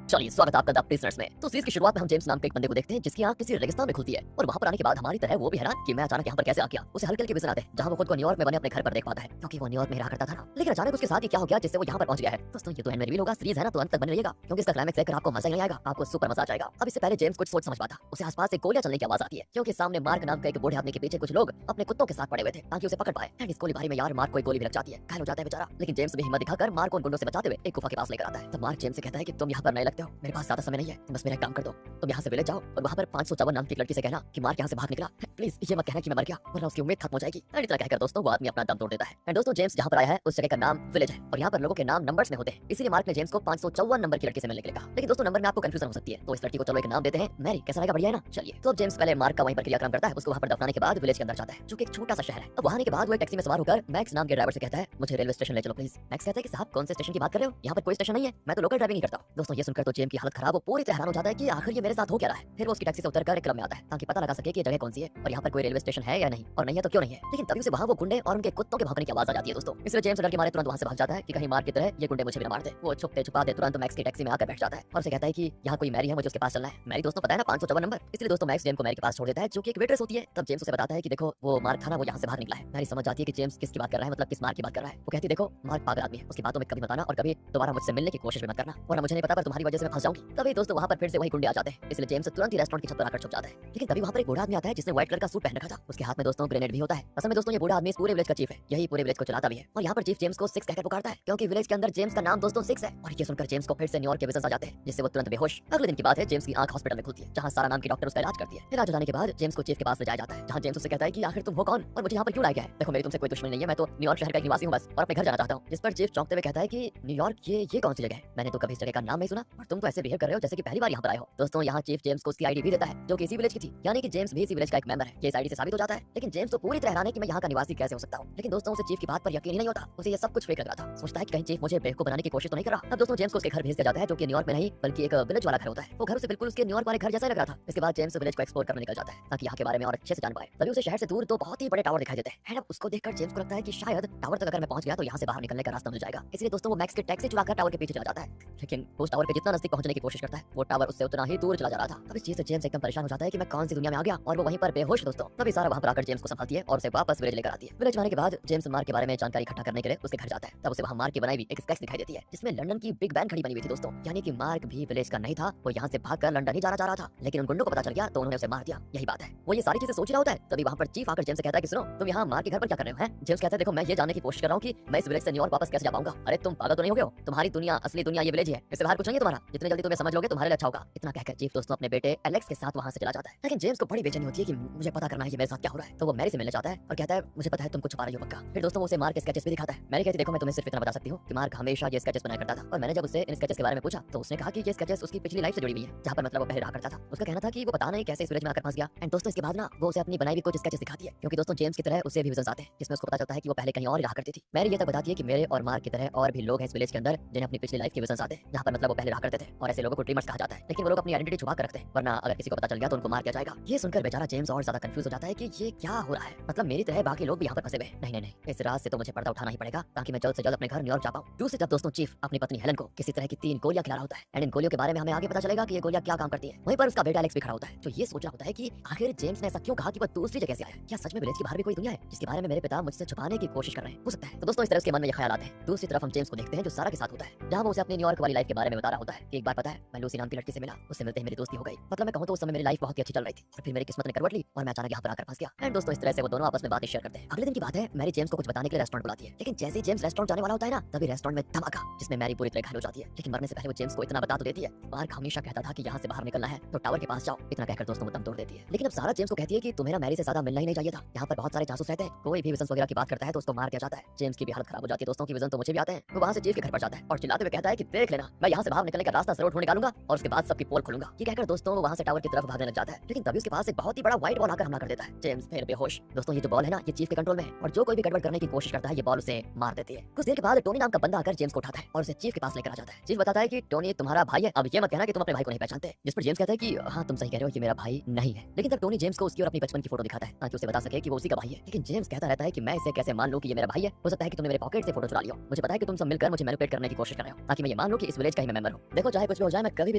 चलिए स्वागत है आपका द प्रिजनर्स में। तो सीरीज की शुरुआत में हम जेम्स नाम के एक बंदे को देखते हैं जिसकी आंख किसी रेगिस्तान में खुलती है और वहां पर आने के बाद हमारी तरह वो भी हैरान कि मैं अचानक यहाँ पर कैसे आ गया। उसे हल्के हल्के विजन आते हैं जहाँ वो खुद को न्यूयॉर्क में बने अपने घर पर देख पाता है क्योंकि वो न्यूयॉर्क में रहा करता था ना। लेकिन अचानक उसके साथ ही क्या हो गया जिससे वो यहाँ पर पहुंच गया है। दोस्तों ये तो एंड में रिवील होगा, सीरीज है ना तो अंत तक बने रहिएगा क्योंकि इसका क्लाइमेक्स देखकर आपको मजा ही नहीं आएगा, आपको सुपर मजा आ जाएगा। अब इससे पहले जेम्स कुछ सोच समझ पाता, उसे आसपास से गोलियां चलने की आवाज आती है क्योंकि सामने मार्क नाम का एक बूढ़े आदमी के पीछे कुछ लोग अपने कुत्तों के साथ पड़े हुए थे ताकि उसे पकड़ पाए। एंड इस गोलीबारी में यार मार्क को एक गोली भी लग जाती है, घायल हो जाता है बेचारा। लेकिन जेम्स भी हिम्मत दिखाकर मार्क को उन गुंडों से बचाते हुए एक गुफा के पास लेकर आता है। तब मार्क जेम्स से कहता है कि तुम यहाँ पर नए लगते हो, मेरे पास ज्यादा समय नहीं है, बस मेरा काम कर दो। तुम यहाँ से विलेज जाओ और वहाँ पर 554 नाम की एक लड़की से कहना कि मार्क यहाँ से भाग निकला। प्लीज ये मत कहना कि मैं मर गया वरना उसकी उम्मीद खत्म हो जाएगी। एंड इतना कहकर दोस्तों वो आदमी अपना दम तोड़ देता है। एंड दोस्तों जेम्स जहाँ पर आया है उस जगह का नाम विलेज है और यहाँ पर लोगों के नाम नंबर्स में होते हैं, इसीलिए मार्क ने जेम्स को 554 नंबर की लड़की से मिलने के लिए कहा। लेकिन दोस्तों नंबर में आपको कंफ्यूजन हो सकती है तो इस लड़की को चलो एक नाम देते हैं मैरी। कैसा रहेगा? बढ़िया है ना। चलिए तो अब जेम्स पहले मार्क का वहीं पर क्रियाक्रम करता है, उसको वहाँ पर दफनाने के बाद विलेज के अंदर जाता है जो कि एक छोटा सा शहर है। अब वहाँ के बाद वो एक टैक्सी में सवार होकर मैक्स नाम के ड्राइवर से कहता है मुझे रेलवे स्टेशन ले चलो प्लीज। मैक्स कहता है कि साहब कौन से स्टेशन की बात कर रहे हो, यहाँ पर कोई स्टेशन नहीं है, मैं तो लोकल ड्राइविंग नहीं करता। दोस्तों ये सुनकर तो जेम्स की हालत खराब, वो पूरी तरह हैरान हो जाता है कि आखिर ये मेरे साथ हो क्या रहा है। फिर वो उसकी टैक्सी से उतरकर एक क्लब में आता है ताकि पता लगा सके कि जगह कौन सी है और यहाँ पर कोई रेलवे स्टेशन है या नहीं, और नहीं है तो क्यों नहीं है। लेकिन तभी से वहाँ वो गुंडे और उनके कुत्तों के भौंकने की आवाज आ जाती है दोस्तों। इसलिए जेम्स डर के मारे तुरंत वहाँ से भाग जाता है कि कहीं मार की तरह ये गुंडे मुझे भी ना मार दे। वो छुपते छुपाते तुरंत मैक्स की टैक्सी में आकर बैठ जाता है और उसे कहता है कि यहाँ कोई मैरी है, मुझे उसके पास चलना है। मैरी दोस्तों पता है ना 554 नंबर। इसलिए दोस्तों मैक्स जेम्स को मैरी के पास छोड़ देता है जो कि एक वेट्रेस होती है। तब जेम्स उसे बताता है कि देखो वो मार्क था ना, वो यहाँ से बाहर निकला है। मैरी समझ जाती है कि जेम्स किसकी बात कर रहा है, मतलब किस मार्क की बात कर रहा है। वो कहती है देखो मार्क पागल आदमी है, उसकी बातों में कभी मत आना और कभी दोबारा मुझसे मिलने की कोशिश भी मत करना, वरना मुझे नहीं पता पर तुम्हारी वजह से मैं फंस जाऊंगी। तभी दोस्तों वहाँ पर फिर से वही गुंडे आ जाते हैं, इसलिए जेम्स तुरंत ही रेस्टोरेंट की छत पर आकर छुप जाता है। लेकिन तभी वहाँ पर एक बूढ़ा आदमी आता है जिसने व्हाइट कलर का सूट पहन रखा था, उसके हाथ में दोस्तों ग्रेनेड भी होता है। असल में दोस्तों ये बूढ़ा आदमी इस पूरे विलेज का चीफ है, यही पूरे विलेज को चलाता भी है। और यहाँ पर चीफ जेम्स को 6 कहकर पुकारता है क्योंकि विलेज के अंदर जेम्स का नाम दोस्तों 6 है। और ये सुनकर जेम्स को फिर से न्यूयॉर्क के विजन्स आ जाते हैं जिससे वो तुरंत बेहोश। अगले दिन की बात है, जेम्स की आंख हॉस्पिटल में खुलती है जहाँ सारा नाम की डॉक्टर उसका इलाज करती है। इलाज हो जाने के बाद जेम्स को चीफ के पास ले जाया जाता है जहाँ जेम्स उससे कहता है कि आखिर तुम हो कौन और मुझे यहाँ पर क्यों लाया गया है। देखो मेरी तुमसे कोई दुश्मनी नहीं है, मैं तो न्यूयॉर्क शहर का एक निवासी हूँ बस, और अपने घर जाना चाहता हूँ। जिस पर चीफ चौंकते हुए कहता है कि न्यूयॉर्क ये कौन सी जगह है, मैंने तो कभी इस जगह का नाम नहीं सुना और तुम तो ऐसे बिहेव कर रहे हो जैसे कि पहली बार यहाँ पर आए हो। दोस्तों यहाँ चीफ जेम्स को उसकी आईडी भी देता है जो कि इसी विलेज की थी, यानी कि जेम्स भी इसी विलेज का एक मेंबर है। ये इस आईडी से साबित हो जाता है। लेकिन जेम्स तो पूरी तरह हैरान है कि मैं यहाँ का निवासी कैसे हो सकता हूँ। लेकिन दोस्तों उसे चीफ की बात पर यकीन ही नहीं होता, उसे ये सब कुछ फेक लग रहा था। सोचता है कि कहीं चीफ मुझे बेवकूफ बनाने की कोशिश तो नहीं कर रहा। अब दोस्तों जेम्स को उसके घर भेज दिया जाता है जो कि न्यूयॉर्क में नहीं बल्कि एक विलेज वाला घर होता है। वो घर उसे बिल्कुल उसके न्यूयॉर्क वाले घर जैसा ही लग रहा था। इसके बाद जेम्स विलेज को एक्सप्लोर करने निकल जाता है ताकि यहाँ के बारे में और अच्छे से जान पाए। तभी उसे शहर से दूर 2 बहुत ही बड़े टावर दिखाई देते हैं। अब उसको देखकर जेम्स को लगता है कि शायद टावर तक अगर मैं पहुंच गया तो यहाँ से बाहर निकलने का रास्ता मिल जाएगा। इसलिए दोस्तों वो मैक्स के टैक्सी चुराकर टावर के पीछे चला जाता है। लेकिन उस टावर के जितना नजदीक पहुंचने की कोशिश करता है वो टावर उससे उतना ही दूर चला जा रहा था। अब इस चीज से जेम्स एकदम परेशान हो जाता है कि मैं कौन सी दुनिया में आ गया, और वो वहीं पर बेहोश दोस्तों। तभी सारा वहां पर आकर जेम्स को संभालती है और उसे वापस विलेज लेकर आती है। विलेज आने के बाद जेम्स मार्क के बारे में जानकारी इकट्ठा करने के लिए उसके घर जाता है। तब उसे वहां मार्क की बनाई हुई एक स्केच दिखाई देती है जिसमें लंदन की बिग बैन खड़ी बनी हुई थी दोस्तों, यानी कि मार्क भी विलेज का नहीं था, वो यहाँ से भागकर लंदन ही जाना चाह रहा था। लेकिन उन गुंडों को पता चल गया तो उन्होंने उसे मार दिया। यही बात है, वो ये सारी चीजें सोच रहा होता है। तभी वहां पर चीफ आकर जेम्स से कहता है कि सुनो तुम यहाँ मार्क के घर पर क्या कर रहे हो हैं? जेम्स कहता है देखो मैं ये जानने की कोशिश कर रहा हूँ कि मैं इस विलेज से न्यूयॉर्क वापस कैसे जा पाऊंगा। अरे तुम पागल तो नहीं हो गए हो, तुम्हारी दुनिया असली दुनिया ये विलेज है, इससे बाहर कुछ नहीं है तुम्हारा। जितने जल्दी तुम्हें समझ लोगे तुम्हारे लिए अच्छा होगा। इतना कहकर चीफ दोस्तों अपने बेटे एलेक्स के साथ वहां से चला जाता है। लेकिन जेम्स को बड़ी बेचैनी होती है कि मुझे पता करना है ये मेरे साथ क्या हो रहा है। तो वो मैरी से मिलने जाता है और कहता है मुझे पता है तुम कुछ छुपा रही हो पक्का। फिर दोस्तों वो उसे मार्क के स्केचेस भी दिखाता है। मैरी कहती है देखो मैं तुम्हें सिर्फ इतना बता सकती हूँ कि मार्क हमेशा ये स्केचेस बनाया करता था, और मैंने जब उससे इन स्केचेस के बारे में पूछा तो उसने कहा कि ये स्केचेस उसकी पिछली लाइफ से जुड़ी हुई है जहाँ पर मतलब वो पहले रहा करता था। उसका कहना था कि वो पता नहीं कैसे इस विलेज में आकर फंस गया। एंड दोस्तों इसके बाद ना वो उसे अपनी बनाई हुई कुछ स्केचेस दिखाती है क्योंकि दोस्तों जेम्स की तरह उसे भी विजन्स आते हैं जिसमें उसको पता चलता है कि वो पहले कहीं और रहा करती थी। मैरी ये तक बताती है कि मेरे और मार्क की तरह और भी लोग हैं इस विलेज के अंदर जिन्हें अपनी पिछली लाइफ के विजन्स आते हैं जहाँ पर मतलब वो पहले रहा करते थे, और ऐसे लोगों को ड्रीमर्स कहा जाता है। लेकिन वो लोग अपनी आइडेंटिटी छुपा कर रखते हैं वरना अगर किसी को पता चल गया तो उनको मार दिया जाएगा। ये सुनकर बेचारा जेम्स और ज्यादा कंफ्यूज हो जाता है कि ये क्या हो रहा है, मतलब मेरी तरह बाकी लोग भी यहाँ पर फंसे हुए। नहीं, इस रात से तो मुझे पर्दा उठाना ही पड़ेगा ताकि मैं जल्द से जल्द अपने घर न्यूयॉर्क जा पाऊं। दूसरी तरफ दोस्तों चीफ अपनी पत्नी हेलन को किसी तरह की 3 गोलियां खिला रहा होता है। एंड इन गोलियों के बारे में हमें आगे पता चलेगा कि ये गोलियां क्या काम करती है। वहीं पर उसका बेटा एलेक्स भी खड़ा होता है जो ये सोच रहा होता है कि आखिर जेम्स ने ऐसा क्यों कहा कि वो दूसरी जगह से आया। क्या सच में विलेज के बाहर भी कोई दुनिया है जिसके बारे में मेरे पिता मुझसे छुपाने की कोशिश कर रहे हैं? हो सकता है। तो दोस्तों इस तरह उसके मन में ये ख्याल आते हैं। दूसरी तरफ हम जेम्स को देखते हैं जो सारा के साथ होता है, जहाँ वो उसे अपनी न्यूयॉर्क वाली लाइफ के बारे में बता रहा होता है कि एक बार पता है मैं लूसी नाम की लड़की से मिला, उससे मिलते ही मेरी दोस्ती हो गई। मतलब मैं कहूँ तो उस समय मेरी लाइफ बहुत ही अच्छी चल रही थी और फिर मेरी किस्मत ने करवट ली और मैं अचानक यहाँ पर आकर फंस गया। एंड दोस्तों इस तरह से वो दोनों आपस में बातें शेयर करते हैं। अगले दिन की बात है, मैरी जेम्स को कुछ बताने के लिए रेस्टोरेंट बुलाती है। लेकिन जैसे ही जेम्स रेस्टोरेंट जाने वाला होता है ना तभी रेस्टोरेंट में धमाका जिसमें मैरी पूरी तरह घायल हो जाती है। लेकिन मरने से पहले वो जेम्स को इतना बता तो देती है, मार्क हमेशा कहता था कि यहाँ से बाहर निकलना है तो टावर के पास जाओ। इतना कहकर दोस्तों वो दम तोड़ देती है। लेकिन अब सारा जेम्स को कहती है कि तुम्हें मैरी से ज्यादा मिलना ही नहीं चाहिए था, यहाँ पर बहुत सारे जासूस रहते हैं, कोई भी विजन वगैरह की बात करता है तो उसको मार दिया जाता है। जेम्स की भी हालत खराब हो जाती है दोस्तों की विजन तो मुझे भी आते हैं। वो वहाँ से चीफ के घर पर जाता है और चिल्लाते हुए कहता है कि देख लेना मैं यहाँ से बाहर निकलने का रास्ता जरूर ढूंढ निकालूंगा और उसके बाद सबकी पोल खोलूंगा। ये कहकर दोस्तों वो वहाँ से टावर की तरफ भागने लग जाता है। लेकिन तभी उसके पास एक बहुत ही बड़ा व्हाइट बॉल आकर हमला कर देता है। जेम्स फिर बेहोश। दोस्तों ये जो बॉल है ना, ये चीफ के कंट्रोल में है और जो कोई भी गड़बड़ करने की कोशिश करता है ये बॉल उसे मार देती है। कुछ देर के बाद टोनी नाम का बंदा आकर जेम्स को उठाता है और उसे चीफ के पास लेकर आ जाता है। चीफ बताता है कि टोनी तुम्हारा भाई है, अब ये मत कहना कि तुम अपने भाई को नहीं पहचानते। जिस पर जेम्स कहता है कि हाँ तुम सही कह रहे हो, ये मेरा भाई नहीं है। लेकिन तब टोनी जेम्स को उसकी और अपनी बचपन की फोटो दिखाता है ताकि उसे बता सके कि वो उसी का भाई है। लेकिन जेम्स कहता रहता है कि मैं इसे कैसे मान लूं कि ये मेरा भाई है। हो सकता है कि तुमने मेरे पॉकेट से फोटो चुरा लिया। मुझे पता है कि तुम सब मिलकर मुझे मैनिपुलेट करने की कोशिश कर रहे हो ताकि मैं ये मान लूं कि इस विलेज का ही मैं मेंबर हूं। देखो चाहे कुछ भी हो जाए, मैं कभी भी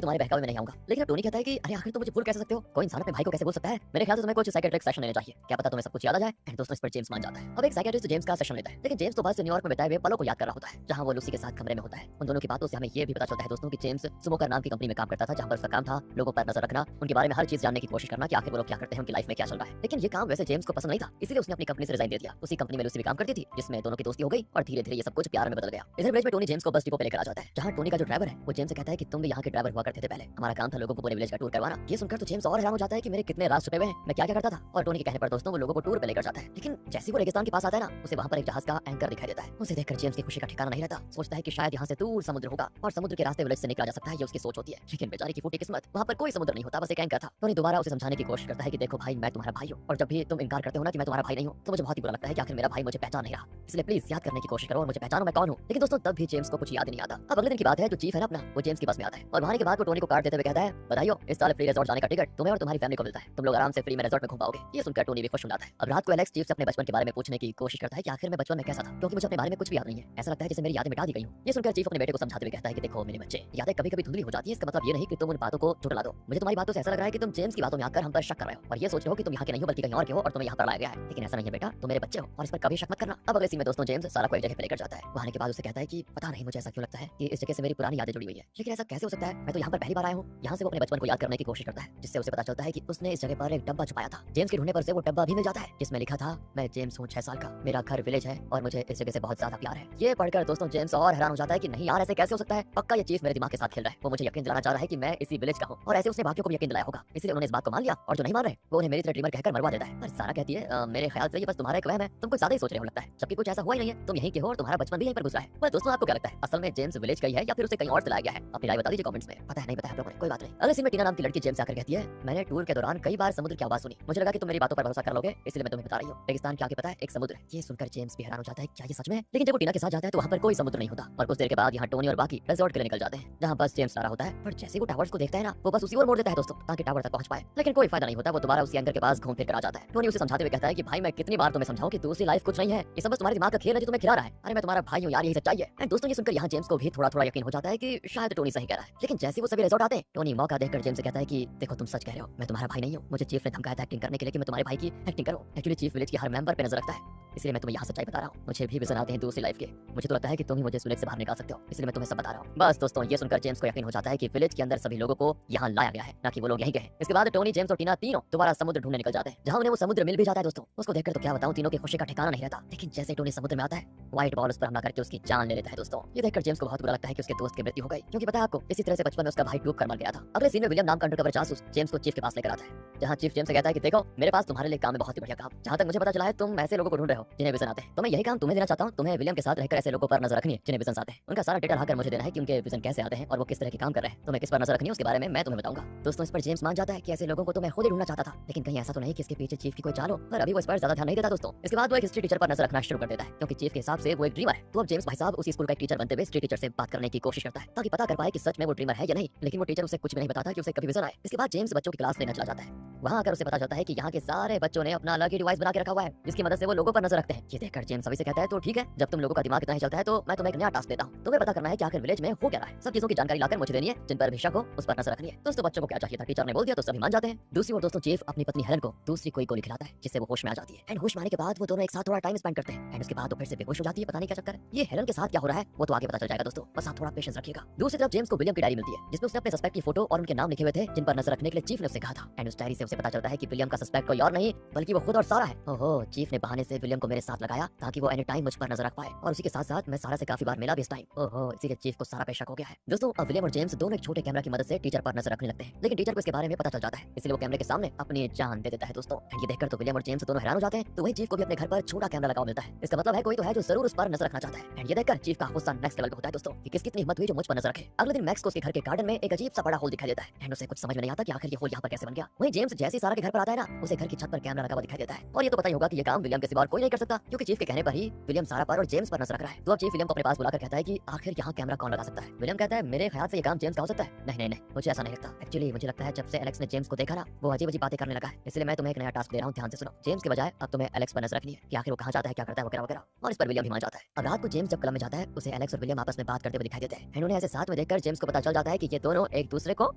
तुम्हारे बहकावे में नहीं आऊंगा। लेकिन टोनी कहता है कि अरे आखिर तुम मुझे भूल कैसे सकते हो? कोई इंसान अपने भाई को कैसे भूल सकता है? मेरे ख्याल से तुम्हें कुछ साइकियाट्रिक सेशन लेना चाहिए। क्या पता तुम्हें सब कुछ याद आ जाए। एंड दोस्तों इस पर जेम्स मान जाता है। अब एक साइकियाट्रिस्ट जेम्स का सेशन लेता है, लेकिन जेम्स तो बस न्यूयॉर्क में बिताए हुए पलों को याद कर रहा होता है जहां वो लूसी के साथ कमरे में होता है। उन दोनों की बातों से हमें ये भी पता चलता है दोस्तों कि जेम्स स्मोकर नाम की कंपनी में काम करता था जहां पर उसका काम था लोगों पर नजर रखना, उनके बारे में हर चीज जानने की कोशिश करना कि आखिर वो लोग क्या करते हैं, उनकी लाइफ में क्या चल रहा है। लेकिन ये काम वैसे जेम्स को पसंद नहीं था, इसलिए उसने अपनी कंपनी से रिजाइन दे दिया। उसी कंपनी में लूसी भी काम करती थी जिसमें दोनों की दोस्ती हो गई और धीरे धीरे ये सब कुछ प्यार में बदल गया। इधर विलेज में टोनी जेम्स को बस डिपो पे लेकर आ जाता है जहां टोनी का जो ड्राइवर है वो जेम्स से कहता है कि तुम भी यहाँ के ड्राइवर हुआ करते थे पहले, हमारा काम था लोगों को पूरे विलेज का टूर करवाना। ये सुनकर तो जेम्स और हैरान हो जाता है कि मेरे कितने राज छुपे हुए हैं, मैं क्या क्या करता था। और टोनी के कहने पर दोस्तों वो लोगों को टूर पे लेकर जाता है। लेकिन जैसे वो रेगिस्तान के पास आता है ना, उसे वहाँ पर एक जहाज का एंकर दिखाई देता है। उसे देखकर जेम्स की खुशी का ठिकाना नहीं रहता। सोचता है कि शायद यहाँ से दूर समुद्र होगा और समुद्र के रास्ते विलेज से निकला जा सकता है, ये उसकी सोच होती है। लेकिन बेचारे की फूटी किस्मत, वहाँ पर कोई समुद्र नहीं होता, बस एक एंकर था। टोनी दोबारा उसे समझाने की कोशिश करता है कि देखो भाई मैं तुम्हारा भाई हूँ और जब भी तुम इनकार करते हो ना कि मैं तुम्हारा भाई नहीं हूँ तो मुझे बहुत ही बुरा लगता है कि आखिर मेरा भाई मुझे पहचान नहीं रहा। इसलिए प्लीज याद करने की कोशिश करो और मुझे पहचानो मैं कौन हूँ। लेकिन दोस्तों तब भी जेम्स को कुछ याद ही नहीं आता। अब अगले दिन की बात है, जो चीफ है ना अपना, वो जेम्स के पास में आता है और वहां के बाद वो टोनी को कार्ड देते हुए कहता है बधाई हो, इस साल फ्री रिजॉर्ट जाने का टिकट तुम्हें और तुम्हारी फैमिली को मिलता है, तुम लोग आराम से फ्री में रिजॉर्ट में घूम पाओगे। ये सुनकर टोनी भी खुश हो जाता है। अब रात को एलेक्स चीफ से अपने बचपन के बारे में पूछने की कोशिश करता है कि आखिर मैं बचपन में कैसा था, क्योंकि मुझे अपने बारे में कुछ भी याद नहीं है। ऐसा लगता है जैसे मेरी यादें मिटा दी गई हूँ। ये सुनकर चीफ अपने बेटे को समझाते हुए कहता है कि देखो मेरे बच्चे, यादें कभी कभी धुंधली हो जाती है, इसका मतलब ये नहीं कि तुम उन बातों को झुठला दो। मुझे तुम्हारी बातों से ऐसा लग रहा है कि तुम जेम्स की बातों में आकर हम पर शक कर रहे हो और ये सोच रहे हो कि तुम यहाँ के नहीं हो बल्कि कहीं और के हो और तुम्हें यहाँ पर लाया गया है। लेकिन ऐसा नहीं है बेटा, तुम मेरे बच्चे हो और इस पर कभी शक मत करना। अब अगले सीन में दोस्तों जेम्स सारा को एक जगह पे लेकर जाता है। वहां के बाद उसे कहता है कि पता नहीं मुझे ऐसा क्यों लगता है कि इस जगह से मेरी पुरानी यादें जुड़ी हुई है। लेकिन ऐसा कैसे हो सकता है, मैं तो यहाँ पर पहली बार आया हूँ। यहाँ से वो अपने बचपन को याद करने की कोशिश करता है जिससे उसे पता चलता है कि उसने इस जगह पर एक डब्बा छुपाया था। जेम्स के ढूंढने पर से वो डब्बा भी मिल जाता है जिसमें लिखा था मैं जेम्स हूँ 6 साल का, मेरा घर विलेज है और मुझे इस जगह से बहुत ज्यादा प्यार है। ये पढ़कर दोस्तों जेम्स और हैरान हो जाता है कि नहीं यार ऐसे कैसे हो सकता है, पक्का ये चीफ मेरे दिमाग के साथ खेल रहा है। वो मुझे यकीन दिलाना चाह रहा है कि मैं इसी विलेज का हूँ और ऐसे उसने बाकियों को भी यकीन दिलाया होगा, इसलिए उन्होंने इस बात को मान लिया और जो नहीं मान रहे वो उन्हें मेरी तरह ड्रीमर कहकर मरवा देता है। पर सारा कहती है मेरे ख्याल से ये बस तुम्हारा एक वहम है, तुम कुछ ज्यादा ही सोच रहे हो लगता है, जबकि कुछ ऐसा हुआ ही नहीं है, तुम यहीं के हो और तुम्हारा बचपन भी यहीं पर गुजरा है। पर दोस्तों आपको क्या लगता है, असल में जेम्स विलेज का ही है या फिर उसे कहीं और से लाया गया है? अपनी राय बता दीजिए कमेंट्स में। पता है नहीं बताया आप लोगों ने, कोई बात नहीं। अगले सीन में टीना नाम की लड़की जेम्स आकर कहती है मैंने टूर के दौरान कई बार समुद्र की आवाज सुनी, मुझे लगा कि तुम मेरी बातों पर भरोसा कर लोगे इसलिए मैं तुम्हें बता रही हूँ। रेगिस्तान के आगे पता है एक समुद्र है। ये सुनकर जेम्स भी हैरान हो जाता है क्या ये सच में है? लेकिन जब वो टीना के साथ जाता है तो वहाँ पर कोई समुद्र नहीं होता और कुछ देर के बाद यहाँ टोनी और बाकी रिजॉर्ट के लिए निकल जाते हैं जहाँ बस जेम्स ला रहा होता है। पर जैसे वो टावर्स को देखता है ना, वो बस उसी ओर मोड़ देता है दोस्तों ताकि टावर तक पहुंच पाए। लेकिन कोई फायदा नहीं होता, वो दोबारा उसी एंकर के पास घूम फिर कर आ जाता है। टोनी उसे समझाते हुए कहता है कि भाई मैं कितनी बार तुम्हें समझाऊं कि दूसरी लाइफ कुछ नहीं है, ये सब बस तुम्हारे दिमाग का खेल है जो तुम्हें खिला रहा है। अरे मैं तुम्हारा भाई हूँ यार, यही सच्चाई है। एंड दोस्तों ये सुनकर यहाँ जेम्स को भी थोड़ा थोड़ा यकीन हो जाता है कि शायद टोनी सही कह रहा है। लेकिन जैसे वो सभी रिजॉर्ट आते हैं, टोनी मौका देखकर जेम्स से कहता है कि देखो तुम सच कह रहे हो, मैं तुम्हारा भाई नहीं हूँ। मुझे चीफ ने धमकाया था एक्टिंग करने के लिए कि मैं तुम्हारे भाई की एक्टिंग करूँ। एक्चुअली चीफ विलेज के हर मेंबर पे नजर रखता है, इसलिए मैं तुम्हें यहाँ सच्चाई बता रहा हूँ। मुझे भी विजन आते हैं दूसरी लाइफ के, मुझे तो लगता है कि तुम ही मुझे इस विलेज से बाहर निकाल सकते हो, इसलिए मैं तुम्हें सब बता रहा हूँ। बस दोस्तों ये सुनकर जेम्स को यकीन हो जाता है कि विलेज के अंदर सभी लोगों को यहाँ लाया गया है, ना कि वो लोग यहीं गए। इसके बाद टोनी, जेम्स और टीना तीनों दोबारा समुद्र ढूंढने निकल जाते हैं जहाँ उन्हें वो समुद्र मिल भी जाता है। दोस्तों उसको देखकर तो क्या बताऊं, तीनों की खुशी का ठिकाना नहीं रहता। लेकिन जैसे टोनी समुद्र में आता है, व्हाइट बॉल उस पर हमला करके उसकी जान ले लेता है। दोस्तों ये देखकर जेम्स को बहुत बुरा लगता है कि उसके दोस्त की मृत्यु हो गई, क्योंकि पता है आपको इसी तरह से बचपन में उसका भाई डूब कर मर गया था। अगले सीन में विलियम नाम का अंडरकवर जासूस जेम्स को चीफ के पास लेकर आता है जहाँ चीफ जेम्स से कहता है कि देखो मेरे पास तुम्हारे लिए काम है बहुत ही बढ़िया काम। जहाँ तक मुझे पता चला है तुम ऐसे लोगों को ढूंढ रहे हो जिन्हें विजन आते हैं, तो मैं यही काम तुम्हें देना चाहता हूँ। तुम्हें विलियम के साथ रहकर ऐसे लोगों पर नजर रखनी है जिन्हें विजन आते हैं। उनका सारा डेटा लाकर मुझे देना है कि उनके विजन कैसे आते हैं और वो किस तरह के काम कर रहे हैं। तुम्हें किस पर नजर रखनी है उसके बारे में मैं तुम्हें बताऊंगा। दोस्तों इस पर जेम्स मान जाता है कि ऐसे लोगों को तो मैं खुद ही ढूंढना चाहता था, लेकिन कहीं ऐसा तो नहीं कि इसके पीछे चीफ की कोई चाल हो। पर अभी वो इस पर ज्यादा ध्यान नहीं देता दोस्तों। इसके बाद वो एक हिस्ट्री टीचर पर नजर रखना शुरू कर देता है, क्योंकि चीफ के हिसाब से वो एक ड्रीमर है। तो अब जेम्स भाई साहब उसी स्कूल का एक टीचर बनते हुए हिस्ट्री टीचर से बात करने की कोशिश करता है ताकि पता कर पाए कि सच में वो ड्रीमर है या नहीं। लेकिन वो टीचर उसे कुछ भी नहीं बताता कि उसे कभी विजन आए। इसके बाद जेम्स बच्चों की क्लास लेना चला जाता है। वहाँ आकर उसे पता चलता है कि यहाँ के सारे बच्चों ने अपना अलग ही डिवाइस बना के रखा हुआ है जिसकी मदद से वो लोगों पर नजर रखते हैं। ये देखकर जेम्स अभी से कहता है तो ठीक है, जब तुम लोगों का दिमाग इतना ही चलता है तो मैं तुम्हें एक नया टास्क देता हूँ। तुम्हें पता करना है कि आखिर विलेज में हो क्या रहा है। सब चीजों की जानकारी लाकर मुझे देनी है, जिन पर भी शक हो उस पर नजर रखनी है। दोस्तों बच्चों को क्या चाहिए था, टीचर ने बोल दिया तो सभी मान जाते हैं। दूसरी ओर दोस्तों चीफ अपनी पत्नी हेलन को दूसरी कोई गोली खिलाता है जिससे वो होश में आ जाती है। एंड होश में आने के बाद वो दोनों एक साथ थोड़ा टाइम स्पेंड करते हैं। एंड उसके बाद वो फिर से बेहोश हो जाती है, पता नहीं क्या चक्कर है। ये हेलन के साथ क्या हो रहा है वो तो आगे पता चल जाएगा दोस्तों, बस आप थोड़ा पेशेंस रखिएगा। दूसरी तरफ जेम्स को विलियम की डायरी मिलती है जिसमें उसने अपने सस्पेक्ट की फोटो और उनके नाम लिखे हुए थे जिन पर नजर रखने के लिए चीफ ने उसे कहा था। एंड उस डायरी से उसे पता चलता है कि विलियम का सस्पेक्ट कोई और नहीं बल्कि वो खुद और सारा है। ओहो, चीफ ने बहाने से विलियम को मेरे साथ लगाया ताकि वो एनी टाइम मुझ पर नजर रख पाए और उसी के साथ साथ मैं सारा से काफी बार मिला भी इस टाइम। ओहो, इसीलिए चीफ को सारा पे शक हो गया है। दोस्तों अब विलियम और जेम्स दोनों एक छोटे कैमरा की मदद से टीचर पर नजर रखने लगते हैं, लेकिन टीचर को इसके बारे में पता चल जाता है, इसलिए वो कैमरे के सामने अपनी जान दे देता है दोस्तों। एंड ये देखकर तो विलियम और जेम्स दोनों हैरान हो जाते हैं। तो वही चीफ को भी अपने घर पर छोटा कैमरा लगा मिलता है। इसका मतलब है कोई तो है जो जरूर उस पर नजर रखना चाहता है। एंड ये देखकर चीफ का गुस्सा नेक्स्ट लेवल पे होता है दोस्तों कि किसकी इतनी हिम्मत हुई जो मुझ पर नजर रखे। अगले दिन मैक्स को उसके घर के गार्डन में एक अजीब सा बड़ा होल दिखाई देता है। एंड उसे कुछ समझ में नहीं आता कि आखिर ये होल यहाँ पर कैसे बन गया। वहीं जेम्स जैसे सारा के घर पर आता है ना उसे घर की छत पर कैमरा लगा हुआ दिखाई देता है। और ये तो पता ही होगा कि ये काम विलियम के सिवा और कोई नहीं कर सकता, क्योंकि चीफ के कहने पर ही विलियम सारा पर और जेम्स पर नजर रख रहा है। तो अब चीफ विलियम को अपने पास बुलाकर कहता है कि आखिर यहाँ कैमरा कौन लगा सकता है। विलियम कहता है मेरे ख्याल से ये काम जेम्स का हो सकता है। नहीं नहीं नहीं, मुझे ऐसा नहीं लगता। एक्चुअली मुझे लगता है जब से एलेक्स ने जेम्स को देखा ना वो अजीब अजीब बातें करने लगा है, इसलिए मैं तुम्हें एक नया टास्क दे रहा हूँ, ध्यान से सुनो। जेम्स के बजाय अब तुम्हें एलेक्स पर नजर रखनी है कि आखिर वो कहाँ जाता है, क्या करता है, वगैरह वगैरह। और इस पर विलियम भी मान जाता है। अब रात को जेम्स जब क्लब में जाता है उसे एलेक्स और विलियम आपस में बात करते हुए दिखाई देते हैं। इन्होंने ऐसे साथ में देखकर जेम्स को पता चल जाता है कि ये दोनों एक दूसरे को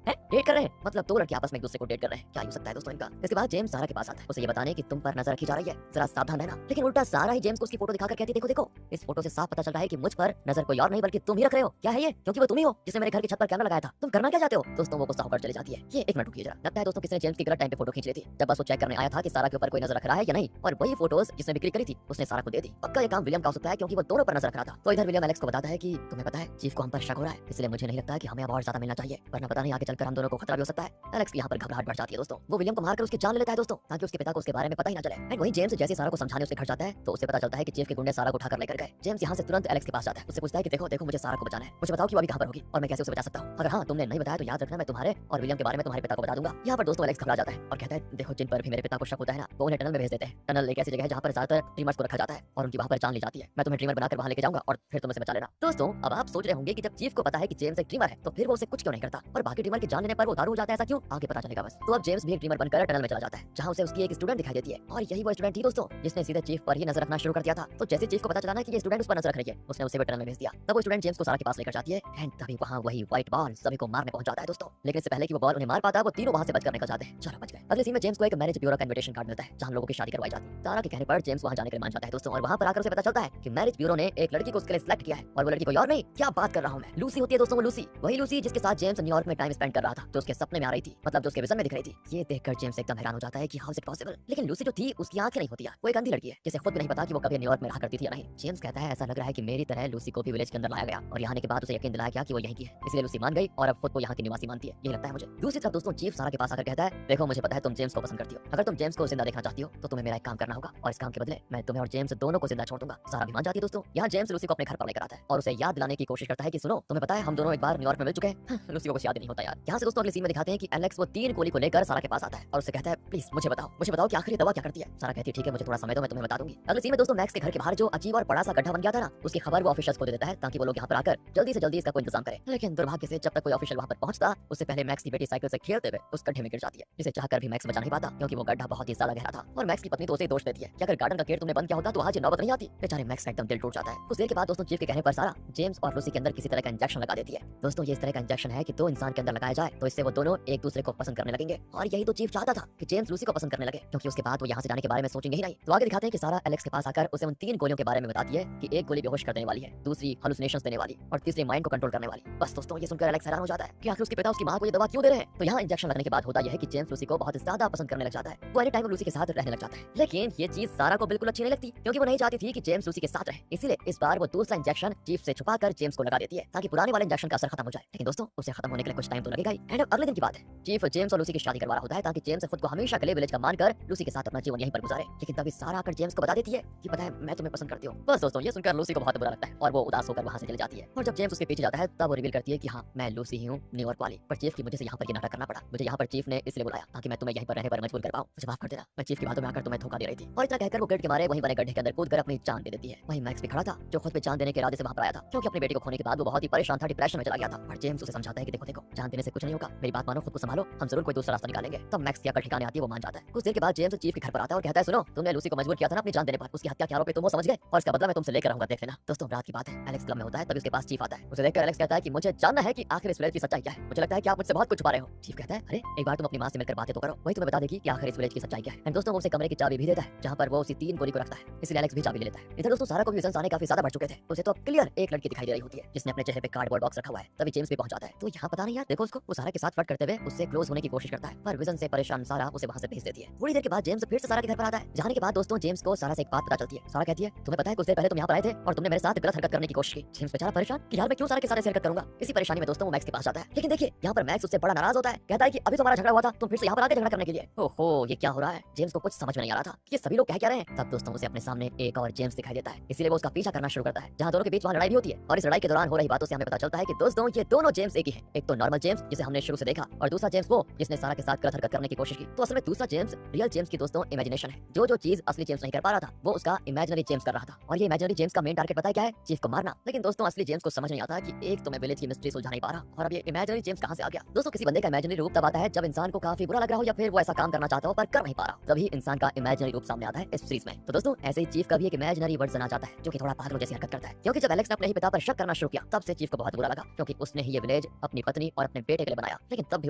डेट कर रहे हैं, मतलब दो लड़के आपस में एक दूसरे को डेट कर रहे हैं। क्या हो सकता है दोस्तों इनका। इसके बाद जेम्स सारा के पास आता है, उसे ये बताने कि तुम पर नजर रखी जा रही है, जरा सावधान रहना। लेकिन उल्टा सारा ही जेम्स को उसकी फोटो दिखाकर कहती देखो देखो, इस फोटो से साफ पता चल रहा है कि मुझ पर नजर कोई और नहीं बल्कि तुम ही रख रहे हो। क्या है ये, क्योंकि वो तुम ही हो जिसने मेरे घर की छत पर कैमरा लगाया था। तुम करना क्या चाहते हो। दोस्तों वो गुस्सा होकर चली जाती है। ये एक मिनट रुकिए जरा, लगता है दोस्तों किसी ने जेम्स की गलत टाइम पे फोटो खींच ली थी। जब बस वो चेक करने आया था कि सारा के ऊपर कोई नजर रख रहा है या नहीं, और वही फोटोज जिसने बिक्री करी थी उसने सारा को दे दी। पक्का ये काम विलियम का हो सकता है, क्योंकि वो दोनों पर नजर रख रहा था। तो इधर विलियम एलेक्स को बताता है कि तुम्हें पता है चीफ को हम पर शक हो रहा है, इसलिए मुझे नहीं लगता कि हमें अब और ज्यादा मिलना चाहिए, वरना पता नहीं आगे चलकर हम दोनों को खतरा भी हो सकता है। एलेक्स की यहाँ पर घबराहट बढ़ जाती है दोस्तों। वो विलियम को मारकर उसकी जान ले लेता है दोस्तों, ताकि उसके पिता को उसके बारे में पता ही ना चले। एंड वहीं जेम्स जैसे सारा को समझाने उसके घर जाता है तो उसे पता चलता है कि चीफ के गुंडे सारा को उठाकर लेकर गए। जेम्स यहाँ से तुरंत एलेक्स के पास जाता है, उससे पूछता है कि देखो देखो मुझे सारा को बचाना है, मुझे बताओ कि वो अभी कहाँ पर होगी और मैं कैसे उसे बचा सकता हूँ। अगर हाँ तुमने नहीं बताया तो याद रखना मैं तुम्हारे और विलियम के बारे में तुम्हारे पिता को बता दूंगा। यहाँ पर दोस्तों एलेक्स घबरा जाता है और कहता है देखो जिन पर भी मेरे पिता को शक होता है ना वो उन्हें टनल में भेज देते हैं। टनल एक ऐसी जगह है जहाँ पर ज्यादातर ड्रीमर्स को रखा जाता है और उनकी वहाँ पर जान ली जाती है। मैं तुम्हें ड्रीमर बनाकर वहाँ लेके जाऊंगा और फिर तुम उसे बचा लेना। दोस्तों अब आप सोच रहे होंगे कि जब चीफ को पता है कि जेम्स एक ड्रीमर है तो फिर वो उसे कुछ क्यों नहीं करता और बाकी ड्रीमर की जान लेने पर वो दारू हो जाता है, ऐसा क्यों, आगे पता चलेगा बस। तो अब जेम्स भी एक ड्रीमर बनकर टनल में चला जाता है जहाँ उसे उसकी एक स्टूडेंट दिखाई देती है और यही वो स्टूडेंट थी दोस्तों जिसने सीधे चीफ पर ही नजर रखना शुरू कर दिया था। तो जैसे चीफ को पता चला ना कि ये स्टूडेंट उस पर नजर रख रही है उसने उसे भी टनल में भेज दिया। तब वो स्टूडेंट जेम्स को सारा के पास लेकर जाती है एंड तभी वहाँ वही व्हाइट बॉल सभी को मारने पहुंच जाता है दोस्तों। लेकिन इससे पहले कि वो बॉल उन्हें मार पाता वो तीनों वहाँ से बचकर निकल जाते हैं। चलो बच गए। अगले सीन में जेम्स को एक मैरिज ब्यूरो का इनविटेशन कार्ड मिलता है जहाँ लोगों की शादी करवाई जाती है। सारा के कहने पर जेम्स वहाँ जाने के लिए मान जाता है दोस्तों और वहाँ पर आकर उसे पता चलता है कि मैरिज ब्यूरो ने एक लड़की को उसके लिए सिलेक्ट किया है और वो लड़की कोई और नहीं, क्या बात कर रहा हूँ मैं, लूसी होती है दोस्तों। वो लूसी, वही लूसी जिसके साथ जेम्स न्यूयॉर्क में टाइम स्पेंड कर रहा था, जो उसके सपने में आ रही थी, मतलब जो उसके विजन में दिख रही थी। ये देखकर जेम्स एकदम हैरान हो जाता है कि हाउ इज इट पॉसिबल। लेकिन लूसी जो थी उसकी आंखें नहीं होती है, वो एक अंधी लड़की है जिसे खुद भी नहीं पता कि वो कभी न्यूयॉर्क में रहा करती थी या नहीं। जेम्स कहता है ऐसा लग रहा है कि मेरी तरह लूसी को भी विलेज के अंदर लाया गया और यहाँ के बाद उसे यकीन दिलाया गया कि वो यहीं की है, इसलिए लूसी मान गई और अब खुद को यहाँ की निवासी मानती है, यही लगता है मुझे। दूसरी तरफ दोस्तों चीफ सारा के पास आकर कहता है देखो मुझे पता है तुम जेम्स को पसंद करती हो, अगर तुम जेम्स को जिंदा देखना चाहती हो तो तुम्हें मेरा एक काम करना होगा और इस काम के बदले मैं तुम्हें और जेम्स दोनों को जिंदा छोड़ दूंगा। सारा भी मान जाती है दोस्तों। यहाँ जेम्स लूसी को अपने घर पर लेकर आता है और उसे याद दिलाने की कोशिश करता है कि सुनो तुम्हें पता है हम दोनों एक बार न्यूयॉर्क में मिल चुके हैं। लूसी को कुछ याद नहीं होता यार। यहाँ से दोस्तों अगले सीन में दिखाते हैं कि एलेक्स वो 3 गोली को लेकर सारा के पास आता है और उससे कहता है प्लीज मुझे बताओ कि आखिर ये दवा क्या करती है। सारा कहती है ठीक है मुझे थोड़ा समय दो मैं तुम्हें बता दूंगी। अगले सीन में दोस्तों मैक्स के घर के बाहर जो अजीब और बड़ा सा गड्ढा बन गया था ना उसकी खबर वो ऑफिशियल्स को दे देता है ताकि वो लोग यहाँ पर आकर जल्दी से जल्दी इसका कोई इंतजाम करे। लेकिन दुर्भाग्य से जब तक कोई ऑफिशियल वहाँ पर पहुंचता उससे पहले मैक्स की बेटी साइकिल से खेलते हुए उस गड्ढे में गिर जाती है, जिसे चाहकर भी मैक्स बचा नहीं पाता क्योंकि वो गड्ढा बहुत ही ज्यादा गहरा था। और मैक्स की पत्नी तो उसे दोष देती है कि अगर गार्डन का गेट तुमने बंद किया होता तो आज ये नौबत नहीं आती। बेचारे मैक्स का एकदम दिल टूट जाता है। कुछ देर के बाद दोस्तों चीफ के कहने पर सारा जेम्स और लूसी के अंदर किसी तरह का इंजेक्शन लगा देती है। दोस्तों ये इस तरह का इंजेक्शन है कि दो इंसान के अंदर लगाया जाए तो इससे वो दोनों एक दूसरे को पसंद करने लगेंगे और यही तो चीफ चाहता था कि जेम्स लूसी को पसंद करने लगे, क्योंकि उसके बाद वो यहाँ से जाने के बारे में सोचेंगे ही नहीं। तो आगे दिखाते हैं कि सारा एलेक्स के पास आकर उसे उन 3 गोलियों के बारे में बताती है कि एक गोली बेहोश कर देने वाली है, दूसरी हालुसिनेशंस देने वाली और तीसरी माइंड को कंट्रोल करने वाली। बस दोस्तों ये सुनकर एलेक्स हैरान हो जाता है कि आखिर उसके पिता उसकी मां को ये दवा क्यों दे रहे हैं। तो यहाँ इंजेक्शन लगने के बाद होता यह है कि जेम्स लूसी को बहुत ज्यादा पसंद करने लग जाता है, वो एनी टाइम लूसी के साथ रहने लग जाता है। लेकिन ये चीज सारा को बिल्कुल अच्छी नहीं लगती क्योंकि वो नहीं चाहती थी कि जेम्स लूसी के साथ रहे, इसलिए इस बार वो दूसरा इंजेक्शन चीफ से छुपा कर जेम्स को लगा देती है ताकि पुराने वाले इंजेक्शन का असर खत्म हो जाए। लेकिन दोस्तों उसे खत्म होने के लिए कुछ टाइम तो लगेगा ही। एंड अगले दिन की बात है, चीफ जेम्स और लूसी की शादी करवा रहा होता है ताकि जेम्स खुद को हमेशा के लिए विलेज का मानकर लूसी के साथ अपना जीवन यहीं पर गुजारे। लेकिन तभी सारा आकर जेम्स को बता देती है कि पता है मैं तुम्हें पसंद करती हूँ। बस दोस्तों ये सुनकर लूसी को बहुत बुरा लगता है और वो उदास होकर वहाँ से चली जाती है। और जब जेम्स उसके पीछे जाता है तब वो रिवील करती है कि हाँ मैं लूसी ही हूँ न्यूयॉर्क वाली, पर चीफ की मुझे यहाँ पर ये नाटक करना पड़ा। मुझे यहाँ पर चीफ ने इसलिए बुलाया ताकि मैं तुम्हें यहीं पर रहने पर मजबूर कर पाऊँ, मुझे माफ कर देना, मैं चीफ की बातों में आकर तुम्हें धोखा दे रही थी। और इतना कहकर वो गेट के मारे वहीं बने गड्ढे के अंदर कूदकर अपनी जान दे देती है। वहीं मैक्स भी खड़ा था जो खुद पे जान देने के इरादे से वहाँ पर आया था, क्योंकि अपनी बेटी को खोने के बाद वो बहुत ही परेशान था, डिप्रेशन में चला गया था। और जेम्स उसे समझाता है कि देखो देखो जान देने से कुछ नहीं होगा, मेरी बात मानो, खुद को संभालो, हम जरूर कोई दूसरा रास्ता निकालेंगे। तब मैक्स की अकल ठिकाने आती है, वो मान जाता है। कुछ देर के बाद जेम्स चीफ के घर पर आता है और कहता है सुनो तुमने लूसी को मजबूर किया था ना अपनी जान देने पर, उसकी हत्या के आरोप पे तुम वो समझ गए और इसका बदला मैं तुमसे लेकर आऊंगा, देख लेना। दोस्तों रात की बात है, एलेक्स क्लब में होता है, तभी उसके पास चीफ आता है। उसे देखकर एलेक्स कहता है कि मुझे जानना है कि आखिर इस विलेज की सच्चाई क्या है, मुझे लगता है कि आप मुझसे बहुत कुछ छुपा रहे हो। चीफ कहता है अरे एक बार तुम अपनी मां से मिलकर बातें तो करो, वही तुम्हें बता देगी कि आखिर इस विलेज की सच्चाई क्या है। एंड दोस्तों वो उसे कमरे की चाबी भी देता है जहां पर वो उसी 3 गोली को रखता है, इसलिए एलेक्स भी चाबी ले लेता है। इधर दोस्तों सारा को भी विजन आने काफी ज्यादा बढ़ चुके थे, उसे तो अब क्लियर एक लड़की दिखाई दे रही होती है जिसने अपने चेहरे पे कार्डबोर्ड बॉक्स रखा हुआ है। तभी जेम्स भी पहुंच जाता है। तो यहाँ पता नहीं यार देखो उसको, वो सारा के साथ फ्लर्ट करते हुए उससे क्लोज होने की कोशिश करता है, पर विजन से परेशान सारा उसे वहां से भेज देती है। थोड़ी देर के बाद जेम्स फिर से सारा के घर पर आता है। जाने के बाद दोस्तों जेम्स को सारा से एक बात पता चलती है। सारा कहती है तुम्हें पता है कुछ देर पहले तुम यहाँ पर आए थे और तुमने मेरे साथ गलत हरकत करने की कोशिश की। जेम्स बेचारा परेशान कि यार मैं क्यों सारा के सारे हरकत करूंगा। इसी परेशानी में दोस्तों वो मैक्स के पास जाता है। लेकिन देखिए यहाँ पर मैक्स उससे बड़ा नाराज होता है, कहता है कि अभी तो हमारा झगड़ा हुआ था, तुम फिर से यहाँ पर आते झगड़ा करने के लिए। ओहो ये क्या हो रहा है। जेम्स को कुछ समझ में नहीं आ रहा था कि ये सभी लोग कह रहे हैं। तब दोस्तों उसे अपने सामने एक और जेम्स दिखाई देता है, इसलिए वो उसका पीछा करना शुरू करता है। जहाँ दोनों के बीच वहाँ लड़ाई भी होती है और इस लड़ाई के दौरान हो रही बातों से हमें पता चलता है कि दोस्तों ये दोनों जेम्स एक ही हैं। एक तो नॉर्मल जेम्स जिसे हमने शुरू से देखा और दूसरा जेम्स वो जिसने सारा के साथ गलत हरकत करने की कोशिश कोशिश की तो असल में दूसरा जेम्स रियल जेम्स की दोस्तों इमेजिनेशन है। जो चीज असली जेम्स नहीं कर पा रहा था वो उसका इमेजिनरी जेम्स कर रहा था। और ये इमेजिनरी जेम्स का मेन टारगेट पता है क्या है? चीफ को मारना। लेकिन दोस्तों असली जेम्स को समझ नहीं आता कि एक तो मैं विलेज की मिस्ट्री सुलझा नहीं पा रहा और अब ये इमेजिनरी जेम्स कहां से आ गया। दोस्तों किसी बंदे का इमेजिनरी रूप तब आता है जब इंसान को काफी बुरा लग रहा हो या फिर वो ऐसा काम करना चाहता हो पर कर नहीं पा रहा, तभी इंसान का इमेजिनरी रूप सामने आता है इस सीरीज में। तो दोस्तों ऐसे ही चीफ का भी एक इमेजिनरी वर्जन आ जाता है जो कि थोड़ा पागलों जैसी हरकत करता है। क्योंकि जब एलेक्स ने अपने ही पिता पर शक करना शुरू किया तब से चीफ को बहुत बुरा लगा, क्योंकि उसने ही ये विलेज अपनी पत्नी और अपने बेटे के लिए बनाया। लेकिन तब भी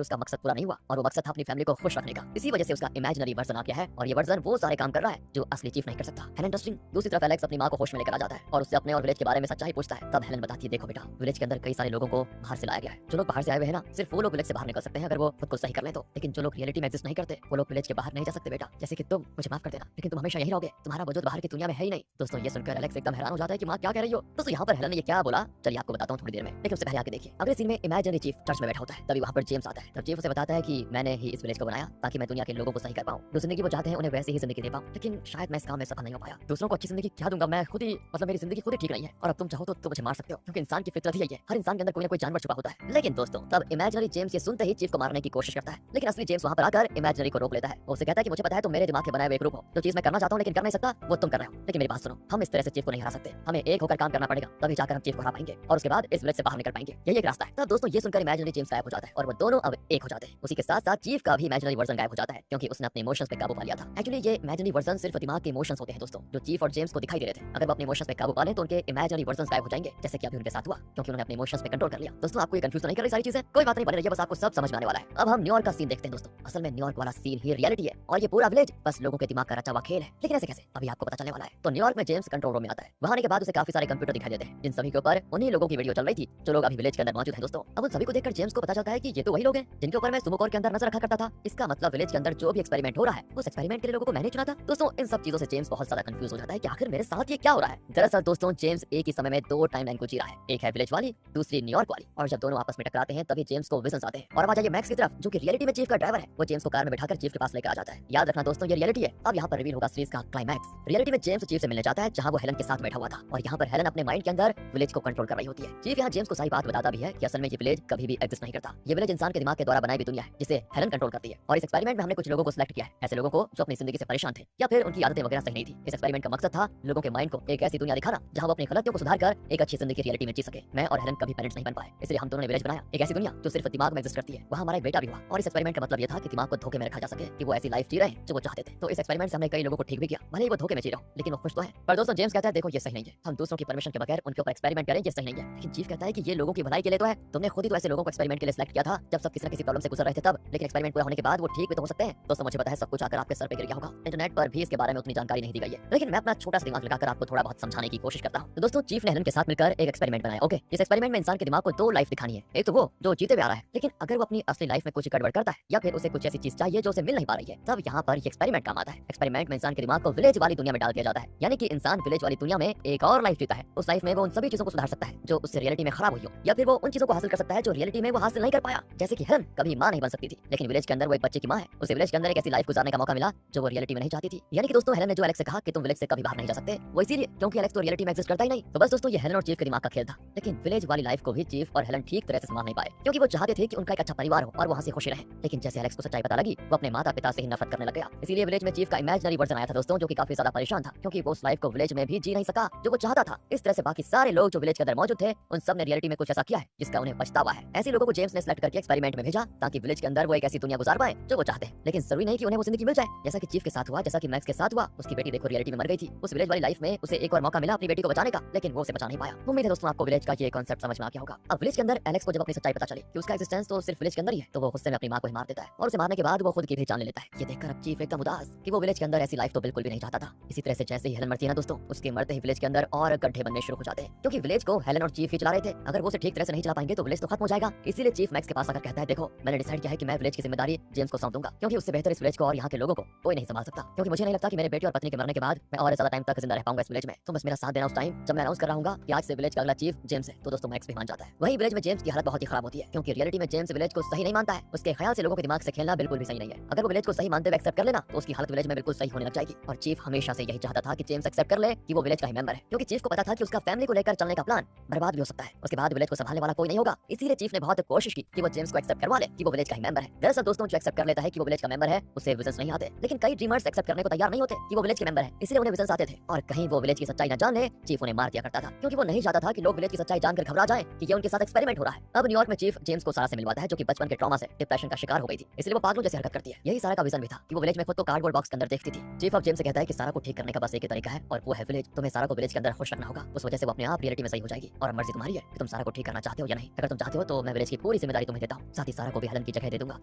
उसका मकसद पूरा नहीं हुआ और वो मकसद था अपनी फैमिली को खुश रखने का। इसी वजह से उसका इमेजिनरी वर्जन आ गया है और ये वर्जन वो सारे काम कर रहा है जो असली चीफ नहीं कर सकता। Helen interesting. दूसरी तरफ एलेक्स अपनी मां को होश में लेकर आ जाता है और उससे अपने और विलेज के बारे में सच्चाई पूछता है। तब हेलन बताती है, देखो बेटा, विलेज के अंदर कई सारे लोगों को बाहर से लाया गया है। जो लोग बाहर से आए हुए हैं ना, सिर्फ वो लोग विलेज से बाहर निकल सकते हैं अगर वो खुद को सही कर लें तो। लेकिन जो लोग रियलिटी में एग्जिस्ट नहीं करते वो लोग विलेज के बाहर नहीं जा सकते बेटा। जैसे कि तुम, मुझे माफ कर देना लेकिन तुम हमेशा यही रहोगे, तुम्हारा वजूद बाहर की दुनिया में है ही नहीं। दोस्तों ये सुनकर एलेक्स एकदम हैरान हो जाता है कि मां क्या कह रही हो। दोस्तों यहाँ पर हेलन ने ये क्या बोला, चलिए आपको बताता हूँ थोड़ी देर में। लेकिन उससे पहले आगे देखिए, अगले सीन में इमेजिनरी चीफ चर्च में बैठा होता है। तभी वहाँ पर जेम्स आता है। तब जेम्स उसे बताता है कि मैंने ही इस विलेज को बनाया ताकि मैं दुनिया के लोगों को सही कर पाऊँ। जो जिंदगी वो चाहते हैं उन्हें वैसी ही जिंदगी दे पाऊँ। लेकिन शायद मैं इस काम में सफल नहीं हो पाया। दूसरों को अच्छी जिंदगी क्या दूंगा, मैं खुद ही मेरी जिंदगी खुद ही ठीक नहीं है और अब तुम चाहो तो मुझे मार सकते हो, क्योंकि इंसान की फितरत ही यही है। हर इंसान के अंदर कोई ना कोई जानवर छुपा होता है। लेकिन दोस्तों तब इमेजिनरी जेम्स ये सुनते ही चीफ को मारने की कोशिश करता है। लेकिन असली जेम्स वहाँ पर आकर इमेजिनरी को रोक लेता है। वो उसे कहता है कि मुझे पता है तुम मेरे दिमाग के बनाए हुए एक रूप हो। जो चीज मैं करना चाहता हूँ लेकिन कर नहीं सकता वो तुम कर रहे हो। लेकिन मेरी बात सुनो, हम इस तरह से चीफ को नहीं हरा सकते। हमें एक होकर काम करना पड़ेगा, तभी जाकर हम चीफ को हरा पाएंगे और उसके बाद इस विलेज से बाहर निकल पाएंगे। यही एक रास्ता है। तब दोस्तों ये सुनकर इमेजिनरी जेम्स गायब हो जाता है और वो दोनों अब एक हो जाते हैं। उसी के साथ साथ चीफ का भी इमेजिनरी वर्जन गायब हो जाता है, क्योंकि उसने अपने इमोशंस पे काबू पा लिया था। एक्चुअली ये इमेजिनरी वर्जन सिर्फ दिमाग के इमोशंस होते हैं दोस्तों, जो चीफ और जेम्स को दिखाई दे रहे थे। अगर वो अपने इमोशंस पे काबू पा लें तो उनके इमेजिनरी वर्जन्स गायब हो जाएंगे, जैसे कि अभी उनके साथ हुआ, क्योंकि उन्होंने अपने इमोशंस पे कंट्रोल कर लिया। दोस्तों आपको ये कंफ्यूज नहीं कर रही सारी चीजें? कोई बात नहीं, बने रहिए, बस आपको सब समझ में आने वाला है। अब हम न्यूयॉर्क का सीन देखते हैं दोस्तों। असल में न्यूयॉर्क वाला सीन ही रियलिटी है और ये पूरा विलेज बस लोगों के दिमाग का रचा हुआ खेल है। लेकिन ऐसे कैसे, अभी आपको पता चलने वाला है। तो न्यूयॉर्क में जेम्स कंट्रोल रूम में आता है। वहां आने के बाद उसे काफी सारे कंप्यूटर दिखाई देते हैं, जिन सभी के ऊपर उन्हीं लोगों की वीडियो चल रही थी जो लोग अभी विलेज के अंदर मौजूद हैं दोस्तों। अब उन सभी को देखकर जेम्स को पता चलता है कि ये तो वही लोग हैं जिनके ऊपर मैं सुमो कोर के अंदर नजर रखा करता था। इसका मतलब विलेज के अंदर जो भी एक्सपेरिमेंट हो रहा है उस एक्सपेरिमेंट के लिए लोगों को मैंने चुना था। दोस्तों इन सब चीजों से जेम्स बहुत ज्यादा कंफ्यूज हो जाता है कि आखिर मेरे साथ ये क्या हो रहा है। दरअसल दोस्तों जेम्स एक ही समय में दो टाइमलाइन को जी रहा है, एक है विलेज वाली, दूसरी न्यूयॉर्क वाली। और जब दोनों आपस में टकराते हैं तभी जेम्स को विजन्स आते हैं। और अब आ जाइए मैक्स की तरफ, जो कि रियलिटी में चीफ का ड्राइवर है। वो जेम्स को कार में बिठाकर चीफ के पास लेकर आ जाता है। याद रखना दोस्तों ये रियलिटी है। अब यहाँ पर रिवील होगा सीरीज का क्लाइमैक्स। रियलिटी में जेम्स चीफ से मिलने जाता है जहाँ वो हेलन के साथ बैठा हुआ था और यहाँ पर हेलन अपने माइंड के अंदर विलेज को कंट्रोल कर रही होती है। चीफ यहाँ जेम्स को सही बात बताता भी है कि असल में ये विलेज कभी भी एग्जिस्ट नहीं करता। ये विलेज इंसान के दिमाग के द्वारा बनाई हुई दुनिया है जिसे हेलन कंट्रोल करती है। और इस एक्सपेरिमेंट में हमने कुछ लोगों को सिलेक्ट किया है, ऐसे लोगों को जो अपनी जिंदगी से परेशान थे या फिर उनकी आदतें वगैरह सही नहीं थी। इस एक्सपेरिमेंट का मकसद था लोगों के माइंड को एक ऐसी दुनिया दिखाना जहाँ वो अपनी गलतियों को सुधार कर एक अच्छी जिंदगी रियलिटी में जी सके। मैं और हेलन कभी पेरेंट्स नहीं बन पाए, इसलिए हम दोनों ने विलेज बनाया, एक ऐसी दुनिया जो सिर्फ दिमाग में एग्जिस्ट करती है। वहाँ हमारा एक बेटा भी हुआ और इस एक्सपेरिमेंट का मतलब ये था कि दिमाग को धोखे में रखा जा सके कि वो ऐसी लाइफ जी रहे हैं जो वो चाहते थे। तो इस एक्सपेरिमेंट से हमने कई लोगों को ठीक भी किया, भले ही वो धोखे में जी रहे हो लेकिन वो खुश तो है। पर दोस्तों जेम्स कहता है देखो ये सही नहीं है, हम दूसरों की परमिशन के बगैर उनके ऊपर एक्सपेरिमेंट करें ये सही नहीं है। लेकिन चीफ कहता है कि ये लोगों की भलाई के लिए तो है, तुमने खुद ही तो ऐसे लोगों को एक्सपेरिमेंट के लिए सिलेक्ट किया था जब सब किसी न किसी प्रॉब्लम से गुजर रहे थे तब। लेकिन एक्सपेरिमेंट पूरा होने के बाद वो ठीक भी तो हो सकते हैं। दोस्तों मुझे पता है सब कुछ आकर आपके सर पे गिर गया होगा, इंटरनेट पर भी इसके बारे में उतनी जानकारी नहीं दी गई है, लेकिन मैं अपना छोटा सा दिमाग लगाकर आपको थोड़ा बहुत समझाने की कोशिश करता हूँ। तो दोस्तों चीफ ने हेलन के साथ मिलकर एक एक्सपेरिमेंट बनाया। ओके, इस एक्सपेरिमेंट में इंसान के दिमाग को दो लाइफ दिखानी है, एक तो वो जो जीते हुए आ रहा है, लेकिन अगर वो अपनी असली लाइफ में कुछ गड़बड़ करता है या फिर उसे कुछ ऐसी चीज चाहिए जो उसे मिल नहीं पा रही है, तब यहाँ पर ये एक्सपेरिमेंट काम आता है। एक्सपेरिमेंट में इंसान के दिमाग को विलेज वाली दुनिया में डाल दिया जाता है, यानी कि इंसान विलेज वाली दुनिया में एक और लाइफ जीता है। उस लाइफ में वो उन सभी चीजों को सुधार सकता है जो उससे रियलिटी में खराब हुई हो, या फिर वो उन चीजों को हासिल कर सकता है जो रियलिटी में वो हासिल नहीं कर पाया। जैसे कि हेलन कभी मां नहीं बन सकती थी, लेकिन विलेज के अंदर वो एक बच्चे की मां है, उसे विलेज के अंदर एक ऐसी लाइफ गुजारने का मौका मिला जो वो रियलिटी में नहीं चाहती थी। यानी कि दोस्तों हेलन ने जो एलेक्स से कहा कि तुम विलेज से कभी बाहर नहीं जा सकते, वो इसीलिए क्योंकि एलेक्स तो रियलिटी में एग्जिस्ट करता ही नहीं। तो बस दोस्तों ये हेलन और चीफ के दिमाग का खेल था। लेकिन विलेज वाली लाइफ को भी चीफ और हेलन ठीक तरह से संभाल नहीं पाए, क्योंकि वो चाहते थे कि उनका एक अच्छा परिवार हो और वहां से खुशी रहे। लेकिन जैसे एलेक्स को सच्चाई पता लगी वो अपने माता पिता से ही नफरत करने लग गया। इसीलिए विलेज में चीफ का इमेजिनरी वर्जन आया था दोस्तों, जो कि काफी ज्यादा परेशान था, क्योंकि वो उस लाइफ को विलेज में भी जी नहीं सका जो वो चाहता था। इस तरह से बाकी सारे लोग जो विलेज के अंदर मौजूद थे उन सब ने रियलिटी में कुछ ऐसा किया है जिसका उन्हें पछतावा है। ऐसे लोगों को जेम्स ने सिलेक्ट करके एक्सपेरिमेंट में भेजा ताकि विलेज के अंदर वो एक ऐसी दुनिया गुजार पाए जो वो चाहते हैं। लेकिन जरूरी नहीं कि उन्हें वो जिंदगी मिल जाए, जैसा कि चीफ के साथ हुआ, जैसा कि मैक्स के साथ हुआ। उसकी बेटी देखो रियलिटी में मर गई थी, उस विलेज वाली लाइफ में उसे एक और मौका मिला अपनी बेटी को बचाने का, लेकिन वो उसे बचा नहीं पाया। उम्मीद है दोस्तों आपको विलेज का ये कॉन्सेप्ट समझ में आ गया होगा। अब विलेज के अंदर एलेक्स को जब अपनी सच्चाई पता चली कि उसका एक्जिस्टेंस तो सिर्फ विलेज के अंदर ही है, तो वो गुस्से में अपनी मां को ही मार देता है और उसे मारने के बाद वो खुद की भी जान ले लेता है। ये देखकर अब चीफ एकदम उदास कि वो विलेज के अंदर ऐसी लाइफ तो बिल्कुल भी नहीं चाहता था। इसी तरह से जैसे ही हेलन मरती है ना दोस्तों, उसके मरते ही विलेज के अंदर और गड्ढे बनने शुरू हो जाते हैं, क्योंकि विलेज को हेलन और चीफ ही चला रहे थे। अगर वो उसे ठीक तरह से नहीं चला पाएंगे तो विलेज तो खत्म हो जाएगा। इसीलिए चीफ मैक्स के पास आकर कहता है देखो मैंने डिसाइड किया है कि मैं विलेज की जिम्मेदारी जेम्स को सौंप दूंगा, क्योंकि उससे बेहतर इस विलेज को और यहाँ के लोगों को कोई नहीं संभाल सकता। क्योंकि मुझे नहीं लगता कि मेरे बेटे और पत्नी के मरने के बाद मैं और ज्यादा टाइम तक जिंदा रह पाऊंगा इस विलेज में। तो बस मेरा साथ देना उस टाइम जब मैं अनाउंस कर रहा हूँ कि आज से विलेज का अगला चीफ जेम्स है। तो दोस्तों मैक्स भी मान जाता है। वही विलेज में जेम्स की हालत बहुत ही खराब होती है, क्योंकि रियलिटी में जेम्स विलेज को सही नहीं मानता है। उसके ख्याल से लोगों के दिमाग से खेलना बिल्कुल भी सही नहीं है। अगर वो विलेज को सही मानते हुए एक्सेप्ट कर लेना तो उसकी हालत विलेज में बिल्कुल सही होने लग जाएगी। और चीफ हमेशा से यही चाहता था कि जेम्स एक्सेप्ट कर ले कि वो विलेज का ही मेंबर है, क्योंकि चीफ को पता था कि उसका फैमिली को लेकर चलने का प्लान बर्बाद भी हो सकता है। उसके बाद विलेज को संभालने वाला कोई नहीं होगा। इसीलिए चीफ ने बहुत कोशिश की कि वो जेम्स को एक्सेप्ट करवा ले कि वो विलेज का ही मेंबर है। दरअसल दोस्तों जो एक्सेप्ट कर लेता कहता है कि वो विलेज का मेंबर है, उसे विजन्स नहीं आते। लेकिन कई ड्रीमर्स एक्सेप्ट करने को तैयार नहीं होते कि वो विलेज के मेंबर है, इसलिए उन्हें विजन्स आते थे। और कहीं वो विलेज की सच्चाई न जान ले, चीफ उन्हें मार दिया करता था, क्योंकि वो नहीं चाहता था कि लोग विलेज की सच्चाई जानकर घबरा जाएं कि ये उनके साथ एक्सपेरिमेंट हो रहा है। अब न्यूयॉर्क में चीफ जेम्स को सारा से मिलवाता है, जो कि बचपन के ट्रॉमा से डिप्रेशन का शिकार हो गई थी, इसलिए वो पागलों जैसे हरकत करती है। यही सारा का विजन भी था कि वो विलेज में खुद को कार्डबोर्ड बॉक्स के अंदर देखती थी। चीफ अब जेम्स से कहता है कि सारा को ठीक करने का बस एक ही तरीका है, और वो है विलेज। तुम्हें सारा को विलेज के अंदर खुश रखना होगा, उस वजह से वो अपने आप रियलिटी में सही हो जाएगी, और मर्जी तुम्हारी है कि तुम सारा को ठीक करना चाहते हो या नहीं। अगर तुम चाहते हो तो मैं विलेज की पूरी जिम्मेदारी तुम्हें देता हूँ, साथ ही सारा को भी हेलन की जगह दे दूंगा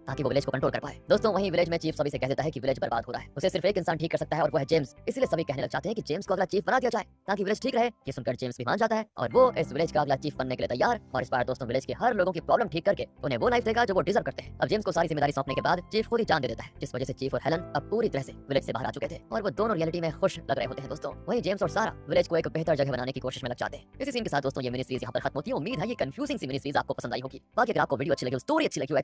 ताकि वो विलेज को कंट्रोल कर पाए। दोस्तों, वहीं विलेज में चीफ सभी से कह देता है कि विलेज बर्बाद हो रहा है, उसे सिर्फ एक इंसान ठीक कर सकता है, और वो है जेम्स। इसलिए सभी कहने लग जाते हैं कि जेम्स को अगला चीफ बना दिया जाए ताकि विलेज ठीक रहे। ये सुनकर जेम्स भी मान जाता है और वो इस विलेज का अगला चीफ बनने के लिए तैयार। और इस बार दोस्तों विलेज के हर लोगों की प्रॉब्लम ठीक करके उन्हें वो लाइफ देगा जो वो डिजर्व करते हैं। अब जेम्स को सारी जिम्मेदारी सौंपने के बाद चीफ खुद ही जान दे देता है, जिस वजह से चीफ और हेलन अब पूरी तरह से विलेज से बाहर आ चुके थे, और वो दोनों रियलिटी में खुश लग रहे होते हैं। दोस्तों, वहीं जेम्स और सारा विलेज को एक बेहतर जगह बनाने की कोशिश में लग जाते हैं। इसी सीन के साथ दोस्तों ये मिनी सीरीज यहाँ पर खत्म होती है। उम्मीद है ये कंफ्यूजिंग सी मिनी सीरीज आपको पसंद आई होगी। बाकी अगर आपको वीडियो अच्छी लगी, स्टोरी अच्छी लगी